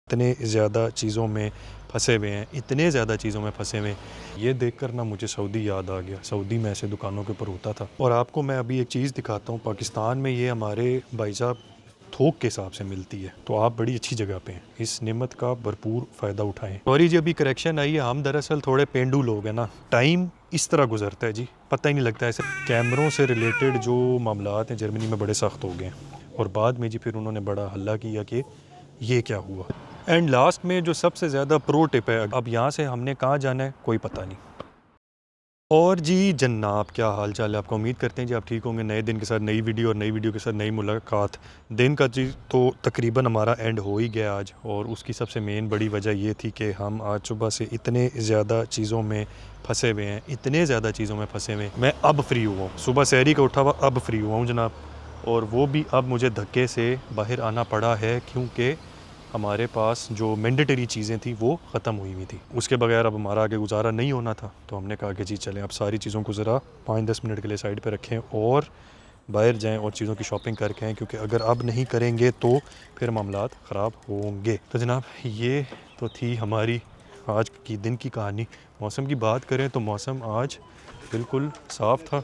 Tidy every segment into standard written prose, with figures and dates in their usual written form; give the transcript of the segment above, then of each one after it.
इतने ज़्यादा चीज़ों में फंसे हुए हैं, इतने ज़्यादा चीज़ों में फंसे हुए हैं। ये देखकर ना मुझे सऊदी याद आ गया। सऊदी में ऐसे दुकानों के ऊपर होता था। और आपको मैं अभी एक चीज़ दिखाता हूँ। पाकिस्तान में ये हमारे भाई साहब थोक के हिसाब से मिलती है, तो आप बड़ी अच्छी जगह पे हैं। इस नेमत का भरपूर फ़ायदा उठाएं। सॉरी जी, अभी करेक्शन आई है, हम दरअसल थोड़े पेंडू लोग हैं ना। टाइम इस तरह गुजरता है जी, पता ही नहीं लगता। ऐसे कैमरों से रिलेटेड जो मामलात हैं जर्मनी में बड़े सख्त हो गए हैं, और बाद में जी फिर उन्होंने बड़ा हल्ला किया कि ये क्या हुआ। एंड लास्ट में जो सबसे ज़्यादा प्रो टिप है, अब यहाँ से हमने कहाँ जाना है कोई पता नहीं। और जी जनाब, क्या हाल चाल है आपका? उम्मीद करते हैं जी आप ठीक होंगे। नए दिन के साथ नई वीडियो और नई वीडियो के साथ नई मुलाकात। दिन का जी तो तकरीबन हमारा एंड हो ही गया आज, और उसकी सबसे मेन बड़ी वजह ये थी कि हम आज सुबह से इतने ज़्यादा चीज़ों में फंसे हुए हैं, इतने ज़्यादा चीज़ों में फंसे हुए हैं। मैं अब फ्री हुआ हूँ, सुबह सहरी का उठा हुआ अब फ्री हुआ हूँ जनाब। और वो भी अब मुझे धक्के से बाहर आना पड़ा है, क्योंकि हमारे पास जो मैंडेटरी चीज़ें थी वो ख़त्म हुई हुई थी। उसके बगैर अब हमारा आगे गुजारा नहीं होना था, तो हमने कहा कि जी चलें, अब सारी चीज़ों को ज़रा 5-10 मिनट के लिए साइड पे रखें और बाहर जाएं और चीज़ों की शॉपिंग करके आएँ, क्योंकि अगर अब नहीं करेंगे तो फिर मामलात ख़राब होंगे। तो जनाब, ये तो थी हमारी आज की दिन की कहानी। मौसम की बात करें तो मौसम आज बिल्कुल साफ़ था,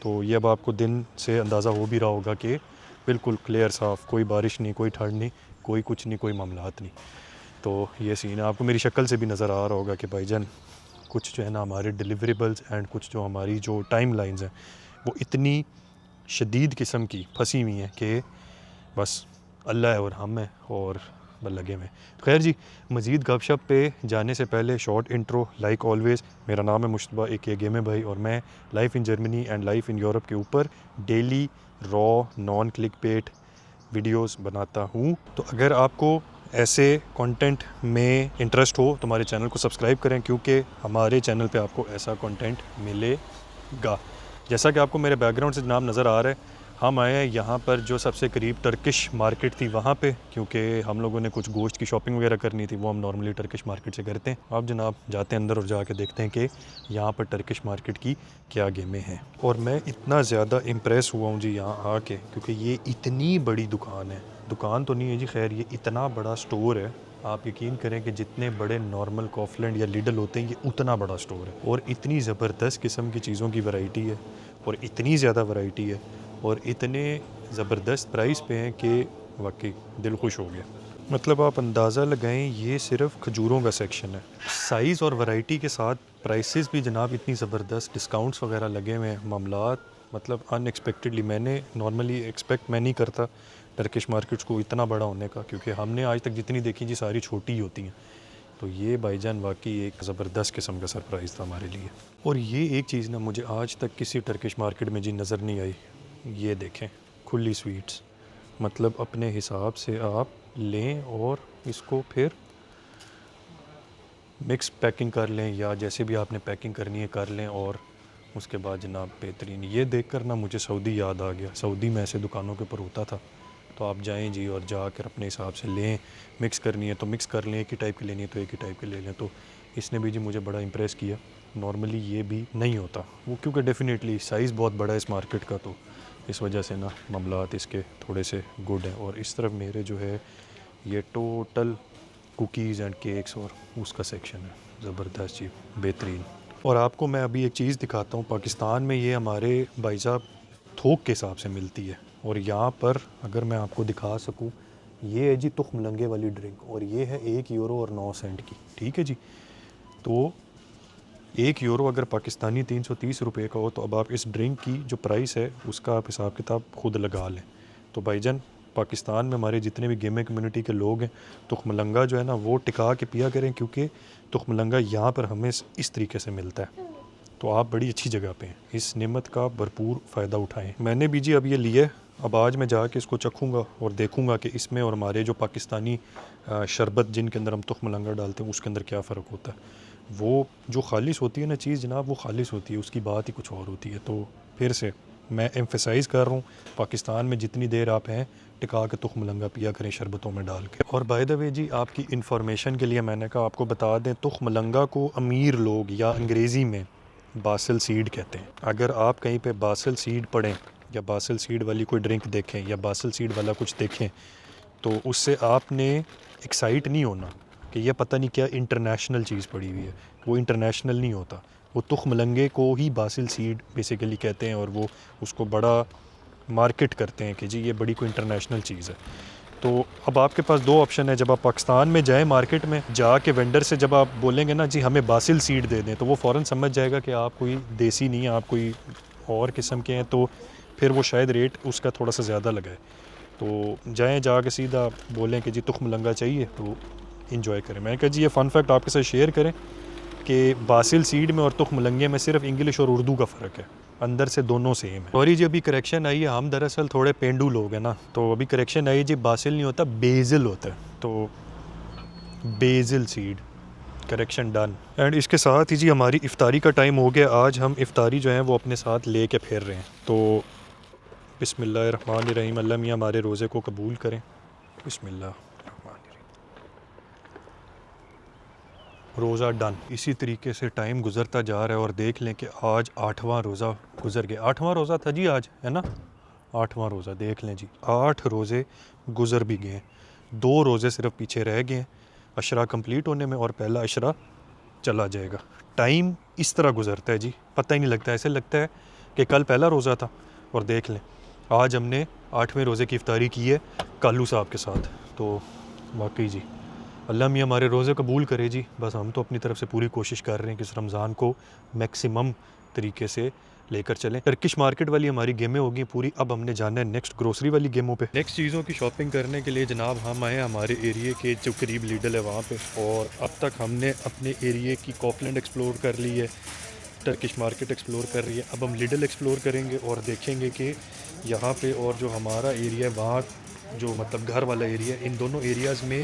तो ये अब आपको दिन से अंदाज़ा हो भी रहा होगा कि बिल्कुल क्लियर साफ़, कोई बारिश नहीं, कोई ठंड नहीं, कोई कुछ नहीं, कोई मामलात नहीं। तो ये सीन है, आपको मेरी शक्ल से भी नज़र आ रहा होगा कि भाईजान कुछ जो है ना हमारे डिलीवरेबल्स एंड कुछ जो हमारी जो टाइम लाइंस हैं वो इतनी शदीद किस्म की फंसी हुई हैं कि बस अल्लाह है और हम हैं और बस लगे हुए। खैर जी, मज़ीद गपशप पे जाने से पहले शॉर्ट इंट्रो लाइक ऑलवेज़। मेरा नाम है मुश्तबा ए गेमे भाई, और मैं life in Germany and life in Europe के ऊपर डेली रॉ नॉन क्लिक पेट वीडियोस बनाता हूँ। तो अगर आपको ऐसे कंटेंट में इंटरेस्ट हो तो हमारे चैनल को सब्सक्राइब करें, क्योंकि हमारे चैनल पे आपको ऐसा कंटेंट मिलेगा। जैसा कि आपको मेरे बैकग्राउंड से जनाब नज़र आ रहा है, हम आए हैं यहाँ पर जो सबसे करीब टर्किश मार्केट थी वहाँ पे, क्योंकि हम लोगों ने कुछ गोश्त की शॉपिंग वगैरह करनी थी। वो हम नॉर्मली टर्किश मार्केट से करते हैं। आप जनाब जाते हैं अंदर और जाके देखते हैं कि यहाँ पर टर्किश मार्केट की क्या गेमें हैं। और मैं इतना ज़्यादा इम्प्रेस हुआ हूँ जी यहाँ आके, क्योंकि ये इतनी बड़ी दुकान है। दुकान तो नहीं है जी, खैर ये इतना बड़ा स्टोर है। आप यकीन करें कि जितने बड़े नॉर्मल कॉफलैंड या लिडल होते हैं, ये उतना बड़ा स्टोर है। और इतनी ज़बरदस्त किस्म की चीज़ों की वैरायटी है, और इतनी ज़्यादा वैरायटी है, और इतने ज़बरदस्त प्राइस पे हैं कि वाकई दिल खुश हो गया। मतलब आप अंदाज़ा लगाएं, ये सिर्फ खजूरों का सेक्शन है। साइज़ और वैरायटी के साथ प्राइसेस भी जनाब इतनी ज़बरदस्त, डिस्काउंट्स वगैरह लगे हुए हैं, मामलात मतलब अनएक्सपेक्टेडली। मैंने नॉर्मली एक्सपेक्ट मैं नहीं करता टर्किश मार्केट्स को इतना बड़ा होने का, क्योंकि हमने आज तक जितनी देखी जी सारी छोटी ही होती हैं। तो ये भाईजान वाकई एक ज़बरदस्त किस्म का सरप्राइज़ था हमारे लिए। और ये एक चीज़ ना मुझे आज तक किसी टर्किश मार्केट में जी नज़र नहीं आई। ये देखें, खुली स्वीट्स, मतलब अपने हिसाब से आप लें और इसको फिर मिक्स पैकिंग कर लें, या जैसे भी आपने पैकिंग करनी है कर लें। और उसके बाद जनाब बेहतरीन, ये देखकर ना मुझे सऊदी याद आ गया। सऊदी में ऐसे दुकानों के ऊपर होता था। तो आप जाएं जी और जाकर अपने हिसाब से लें। मिक्स करनी है तो मिक्स कर लें, एक ही टाइप की लेनी है तो एक ही टाइप की ले लें। तो इसने भी जी मुझे बड़ा इम्प्रेस किया। नॉर्मली ये भी नहीं होता वो, क्योंकि डेफिनेटली साइज़ बहुत बड़ा है इस मार्केट का, तो इस वजह से ना मामलात इसके थोड़े से गुड हैं। और इस तरफ मेरे जो है ये टोटल कुकीज़ एंड केक्स और उसका सेक्शन है। ज़बरदस्त जी, बेहतरीन। और आपको मैं अभी एक चीज़ दिखाता हूँ। पाकिस्तान में ये हमारे भाई साहब थोक के हिसाब से मिलती है, और यहाँ पर अगर मैं आपको दिखा सकूँ, ये है जी तुख मलंगे वाली ड्रिंक, और ये है 1 यूरो और 9 सेंट की। ठीक है जी, तो 1 यूरो अगर पाकिस्तानी 330 रुपये का हो, तो अब आप इस ड्रिंक की जो प्राइस है उसका आप हिसाब किताब खुद लगा लें। तो भाईजान, पाकिस्तान में हमारे जितने भी गेमिंग कम्युनिटी के लोग हैं, तुखमलंगा जो है ना वो टिका के पिया करें, क्योंकि तुखमलंगा यहाँ पर हमें इस तरीके से मिलता है। तो आप बड़ी अच्छी जगह पे हैं, इस नेमत का भरपूर फ़ायदा उठाएं। मैंने भी जी अब ये लिए, अब आज मैं जाके इसको चखूँगा और देखूँगा कि इसमें और हमारे जो पाकिस्तानी शरबत जिनके अंदर हम तुखमलंगा डालते हैं उसके अंदर क्या फ़र्क होता है। वो जो खालिश होती है ना चीज़ जनाब, वो खालिश होती है, उसकी बात ही कुछ और होती है। तो फिर से मैं एम्फेसाइज़ कर रहा हूँ, पाकिस्तान में जितनी देर आप हैं टिका के तुखमलंगा पिया करें शरबतों में डाल के। और बाय द वे जी, आपकी इन्फॉर्मेशन के लिए मैंने कहा आपको बता दें, तुखमलंगा को अमीर लोग या अंग्रेज़ी में बासल सीड कहते हैं। अगर आप कहीं पे बासल सीड पढ़ें या बासल सीड वाली कोई ड्रिंक देखें या बासल सीड वाला कुछ देखें, तो उससे आपने एक्साइट नहीं होना कि ये पता नहीं क्या इंटरनेशनल चीज़ पड़ी हुई है। वो इंटरनेशनल नहीं होता, वो तुख मलंगे को ही बासिल सीड बेसिकली कहते हैं और वो उसको बड़ा मार्केट करते हैं कि जी ये बड़ी कोई इंटरनेशनल चीज़ है। तो अब आपके पास दो ऑप्शन है। जब आप पाकिस्तान में जाएं मार्केट में जाके वेंडर से जब आप बोलेंगे ना जी हमें बासिल सीड दे दें, तो वो फ़ौरन समझ जाएगा कि आप कोई देसी नहीं है, आप कोई और किस्म के हैं, तो फिर वो शायद रेट उसका थोड़ा सा ज़्यादा लगाए। तो जाएं जाके सीधा बोलें कि जी तुख मलंगा चाहिए, तो इंजॉय करें। मैंने कहा जी ये फ़न फैक्ट आपके साथ शेयर करें कि बासिल सीड में और तुख मलंगे में सिर्फ इंग्लिश और उर्दू का फ़र्क है, अंदर से दोनों सेम है। सॉरी जी अभी करेक्शन आई है, हम दरअसल थोड़े पेंडू लोग हैं ना, तो अभी करेक्शन आई है जी, बासिल नहीं होता बेजिल होता है, तो Basil seed, correction done. And इसके साथ ही जी हमारी इफ्तारी का टाइम हो गया। आज हम इफ्तारी जो है वो अपने साथ ले के फिर रहे हैं। तो बिस्मिल्लाहिर्रहमानिर्रहीम, अल्लाह मियाँ हमारे रोज़े को कबूल करें। बिस्मिल्लाह, रोज़ा डन। इसी तरीके से टाइम गुज़रता जा रहा है और देख लें कि आज 8वां रोज़ा गुज़र गया। 8वां रोज़ा था जी आज, है ना, 8वां रोज़ा। देख लें जी 8 रोज़े गुज़र भी गए, 2 रोज़े सिर्फ पीछे रह गए हैं अशरा कंप्लीट होने में और पहला अशरा चला जाएगा। टाइम इस तरह गुज़रता है जी, पता ही नहीं लगता। ऐसे लगता है कि कल पहला रोज़ा था। और देख लें आज हमने 8वें रोज़े की इफ्तारी की है कालू साहब के साथ। तो वाकई जी अल्लाह मियाँ हमारे रोज़े कबूल करे जी। बस हम तो अपनी तरफ से पूरी कोशिश कर रहे हैं कि इस रमज़ान को मैक्सिमम तरीके से लेकर चलें। टर्किश मार्केट वाली हमारी गेमें होगी पूरी। अब हमने जाना है नेक्स्ट ग्रोसरी वाली गेमों पे। नेक्स्ट चीज़ों की शॉपिंग करने के लिए जनाब हम आए हमारे एरिए के जो करीब लीडल है वहाँ पे, और अब तक हमने अपने एरिए की कॉपलैंड एक्सप्लोर कर ली है, टर्किश मार्केट एक्सप्लोर कर रही है। अब हम लिडल एक्सप्लोर करेंगे और देखेंगे कि यहाँ पे और जो हमारा एरिया है वहाँ जो मतलब घर वाला एरिया, इन दोनों एरियाज़ में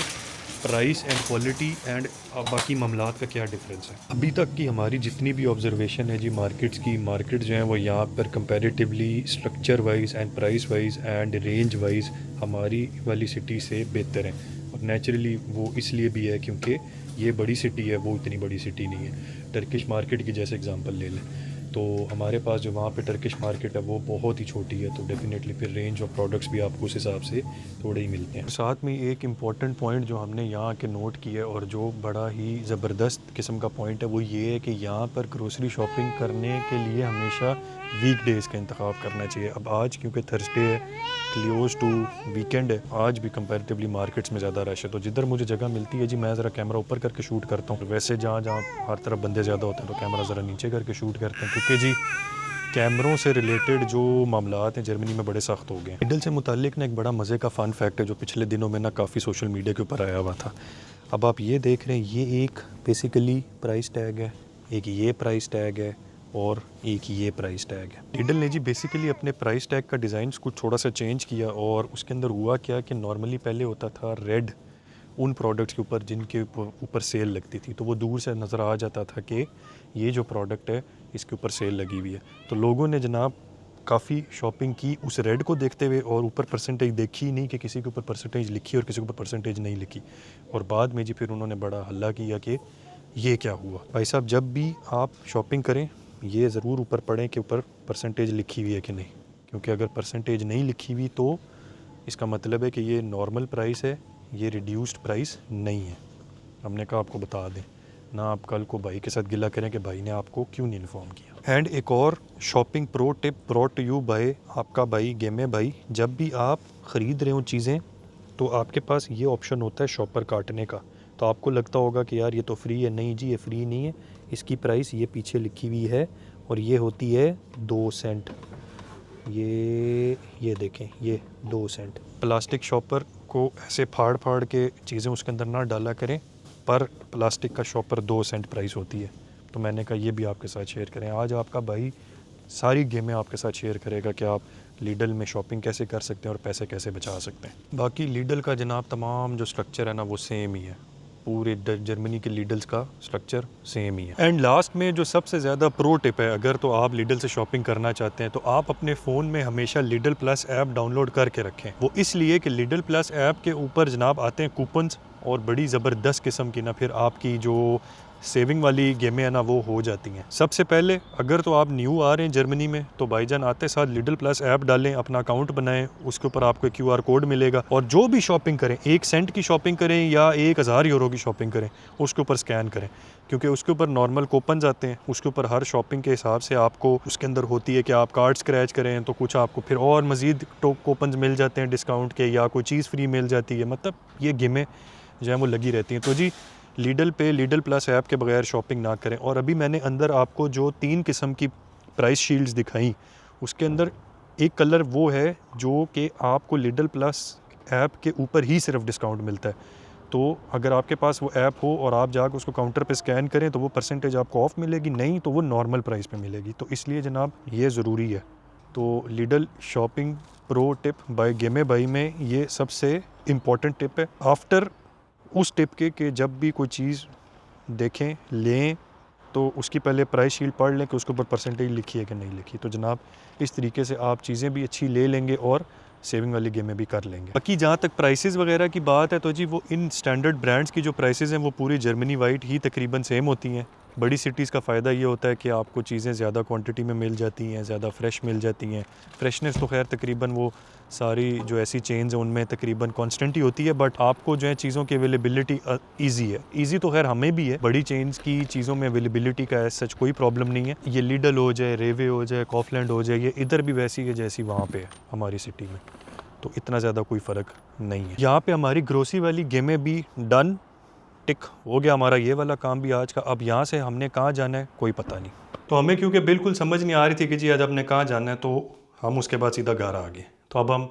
प्राइस एंड क्वालिटी एंड बाकी मामलात का क्या डिफरेंस है। अभी तक की हमारी जितनी भी ऑब्जर्वेशन है जी मार्केट्स की, मार्केट जो है वो यहाँ पर comparatively structure wise and price wise and range wise हमारी वाली सिटी से बेहतर है। और नेचुरली वो इसलिए भी है क्योंकि ये बड़ी सिटी है, वो इतनी बड़ी सिटी नहीं है। टर्किश मार्केट की जैसे एग्जांपल ले लें तो हमारे पास जो वहाँ पे टर्किश मार्केट है वो बहुत ही छोटी है, तो डेफिनेटली फिर रेंज ऑफ प्रोडक्ट्स भी आपको उस हिसाब से थोड़े ही मिलते हैं। साथ में एक इम्पॉर्टेंट पॉइंट जो हमने यहाँ के नोट किया है और जो बड़ा ही ज़बरदस्त किस्म का पॉइंट है वो ये है कि यहाँ पर ग्रोसरी शॉपिंग करने के लिए हमेशा वीक डेज़ का इंतखाब करना चाहिए। अब आज क्योंकि थर्सडे है, क्लोज टू वीकेंड है, आज भी कंपैरेटिवली मार्केट्स में ज़्यादा रश है। तो जिधर मुझे जगह मिलती है जी मैं ज़रा कैमरा ऊपर करके शूट करता हूँ। वैसे जहाँ जहाँ हर तरफ बंदे ज़्यादा होते हैं तो कैमरा ज़रा नीचे करके शूट करते हैं, क्योंकि जी कैमरों से रिलेटेड जो मामलात हैं जर्मनी में बड़े सख्त हो गए हैं। लिडल से मुतालिक ना एक बड़ा मज़े का फ़न फैक्ट है जो पिछले दिनों में ना काफ़ी सोशल मीडिया के ऊपर आया हुआ था। अब आप ये देख रहे हैं, ये एक बेसिकली प्राइस टैग है, एक ये प्राइस टैग है और एक ये प्राइस टैग है। लिडल ने जी बेसिकली अपने प्राइस टैग का डिज़ाइन कुछ थोड़ा सा चेंज किया और उसके अंदर हुआ क्या कि नॉर्मली पहले होता था रेड उन प्रोडक्ट्स के ऊपर जिनके ऊपर सेल लगती थी, तो वो दूर से नज़र आ जाता था कि ये जो प्रोडक्ट है इसके ऊपर सेल लगी हुई है। तो लोगों ने जनाब काफ़ी शॉपिंग की उस रेड को देखते हुए और ऊपर परसेंटेज देखी ही नहीं कि किसी के ऊपर परसेंटेज लिखी और किसी के ऊपर परसेंटेज नहीं लिखी। और बाद में जी फिर उन्होंने बड़ा हल्ला किया कि ये क्या हुआ। भाई साहब जब भी आप शॉपिंग करें ये ज़रूर ऊपर पढ़ें कि ऊपर परसेंटेज लिखी हुई है कि नहीं, क्योंकि अगर परसेंटेज नहीं लिखी हुई तो इसका मतलब है कि ये नॉर्मल प्राइस है, ये रिड्यूस्ड प्राइस नहीं है। हमने कहा आपको बता दें ना, आप कल को भाई के साथ गिला करें कि भाई ने आपको क्यों नहीं इन्फॉर्म किया। एंड एक और shopping pro tip brought to you by आपका भाई गेमे भाई। जब भी आप ख़रीद रहे हो चीज़ें तो आपके पास ये ऑप्शन होता है शॉपर काटने का। तो आपको लगता होगा कि यार ये तो फ्री है, नहीं जी ये फ्री नहीं है, इसकी प्राइस ये पीछे लिखी हुई है और ये होती है 2 सेंट। ये देखें ये 2 सेंट। प्लास्टिक शॉपर को ऐसे फाड़ फाड़ के चीज़ें उसके अंदर ना डाला करें, पर प्लास्टिक का शॉपर 2 सेंट प्राइस होती है। तो मैंने कहा ये भी आपके साथ शेयर करें। आज आपका भाई सारी गेमें आपके साथ शेयर करेगा कि आप लीडल में शॉपिंग कैसे कर सकते हैं और पैसे कैसे बचा सकते हैं। बाकी लीडल का जनाब तमाम जो स्ट्रक्चर है ना वो सेम ही है, पूरे जर्मनी के लीडल्स का स्ट्रक्चर सेम ही है। एंड लास्ट में जो सबसे ज़्यादा प्रो टिप है, अगर तो आप लीडल से शॉपिंग करना चाहते हैं तो आप अपने फ़ोन में हमेशा लीडल प्लस ऐप डाउनलोड करके रखें। वो इसलिए कि लीडल प्लस ऐप के ऊपर जनाब आते हैं कूपन्स और बड़ी ज़बरदस्त किस्म की ना फिर आपकी जो सेविंग वाली गेमें है ना वो हो जाती हैं। सबसे पहले अगर तो आप न्यू आ रहे हैं जर्मनी में तो भाईजान आते साथ लिडल प्लस ऐप डालें, अपना अकाउंट बनाएं, उसके ऊपर आपको QR कोड मिलेगा और जो भी शॉपिंग करें, 1 सेंट की शॉपिंग करें या 1000 यूरो की शॉपिंग करें, उसके ऊपर स्कैन करें, क्योंकि उसके ऊपर नॉर्मल कूपन्स आते हैं। उसके ऊपर हर शॉपिंग के हिसाब से आपको उसके अंदर होती है कि आप कार्ड स्क्रैच करें तो कुछ आपको फिर और मज़ीद कूपन्स मिल जाते हैं डिस्काउंट के, या कोई चीज़ फ्री मिल जाती है। मतलब ये गेमें जो है वो लगी रहती हैं। तो जी लीडल पे लीडल प्लस ऐप के बगैर शॉपिंग ना करें। और अभी मैंने अंदर आपको जो 3 किस्म की प्राइस शील्ड्स दिखाई, उसके अंदर एक कलर वो है जो कि आपको लीडल प्लस ऐप के ऊपर ही सिर्फ डिस्काउंट मिलता है। तो अगर आपके पास वो ऐप हो और आप जाकर उसको काउंटर पे स्कैन करें तो वो परसेंटेज आपको ऑफ मिलेगी, नहीं तो वो नॉर्मल प्राइस पे मिलेगी। तो इसलिए जनाब ये ज़रूरी है। तो Lidl shopping pro tip by गेमे बाई में ये सबसे इम्पॉर्टेंट टिप है, आफ्टर उस टिप के कि जब भी कोई चीज़ देखें लें तो उसकी पहले प्राइस शीट पढ़ लें कि उसके ऊपर परसेंटेज लिखी है कि नहीं लिखी। तो जनाब इस तरीके से आप चीज़ें भी अच्छी ले लेंगे और सेविंग वाली गेमें भी कर लेंगे। बाकी जहाँ तक प्राइसेस वगैरह की बात है तो जी वो इन स्टैंडर्ड ब्रांड्स की जो प्राइसेस हैं वो पूरी जर्मनी वाइड ही तकरीबन सेम होती हैं। बड़ी सिटीज़ का फ़ायदा ये होता है कि आपको चीज़ें ज़्यादा क्वांटिटी में मिल जाती हैं, ज़्यादा फ्रेश मिल जाती हैं। फ्रेशनेस तो खैर तकरीबन वो सारी जो ऐसी चेन्स हैं उनमें तकरीबन कांस्टेंट ही होती है, बट आपको जो है चीज़ों की अवेलेबिलिटी ईजी है। ईजी तो खैर हमें भी है, बड़ी चेन्स की चीज़ों में अवेलेबिलिटी का सच कोई प्रॉब्लम नहीं है। ये लीडल हो जाए, रेवे हो जाए, कॉफलैंड हो जाए, ये इधर भी वैसी है जैसी वहाँ पे है हमारी सिटी में, तो इतना ज़्यादा कोई फ़र्क नहीं है। यहाँ पे हमारी ग्रोसरी वाली गेमें भी डन, टिक हो गया हमारा ये वाला काम भी आज का। अब यहाँ से हमने कहाँ जाना है कोई पता नहीं। तो हमें क्योंकि बिल्कुल समझ नहीं आ रही थी कि जी आज हमने कहाँ जाना है, तो हम उसके बाद सीधा घर आ गए। तो अब हम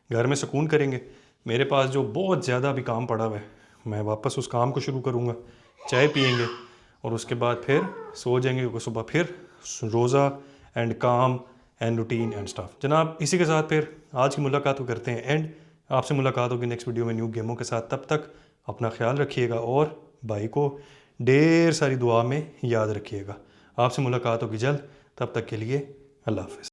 घर में सुकून करेंगे। मेरे पास जो बहुत ज़्यादा अभी काम पड़ा हुआ है, मैं वापस उस काम को शुरू करूँगा, चाय पियेंगे और उसके बाद फिर सो जाएंगे, क्योंकि सुबह फिर रोज़ा एंड काम एंड रूटीन एंड स्टाफ। जनाब इसी के साथ फिर आज की मुलाकात को करते हैं एंड। आपसे मुलाकात होगी नेक्स्ट वीडियो में न्यू गेमों के साथ। तब तक अपना ख्याल रखिएगा और भाई को ढेर सारी दुआ में याद रखिएगा। आपसे मुलाकात होगी जल्द, तब तक के लिए अल्लाह हाफ़िज़।